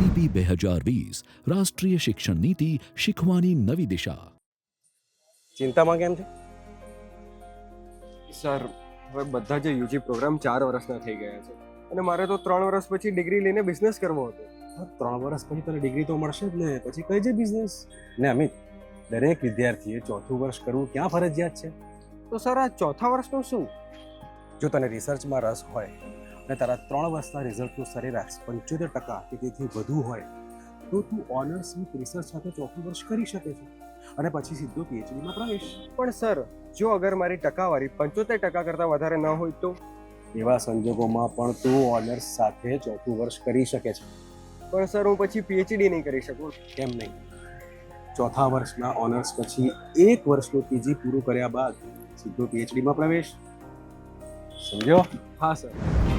NEP 2020 રાષ્ટ્રીય શિક્ષણ નીતિ શીખવાની નવી દિશા. ચિંતામાં કેમ છે? સર, હવે બધા જે યુજી પ્રોગ્રામ 4 વર્ષના થઈ ગયા છે અને મારે તો 3 વર્ષ પછી ડિગ્રી લઈને બિઝનેસ કરવો હતો. 3 વર્ષ પછી તને ડિગ્રી તો મળશે જ ને, પછી કઈ છે બિઝનેસ? ને અમિત, દરેક વિદ્યાર્થીએ ચોથું વર્ષ કરવું ક્યાં ફરજિયાત છે? તો સર, આ ચોથા વર્ષનું શું? જો તને રિસર્ચમાં રસ હોય અને તારા 3 વર્ષના રિઝલ્ટનું સરેરાશ 75% કે તેથી વધુ હોય તો તું ઓનર્સ વિથ રિસર્ચ સાથે ચોથું વર્ષ કરી શકે છે અને પછી સીધો પીએચડીમાં પ્રવેશ. પણ સર, જો અગર મારી ટકાવારી 75% કરતાં વધારે ન હોય તો? એવા સંજોગોમાં પણ તું ઓનર્સ સાથે ચોથું વર્ષ કરી શકે છે. પણ સર, હું પછી પીએચડી નહીં કરી શકું. કેમ નહીં? ચોથા વર્ષના ઓનર્સ પછી 1 વર્ષનું પીજી પૂરું કર્યા બાદ સીધો પીએચડીમાં પ્રવેશ. સમજો? હા સર.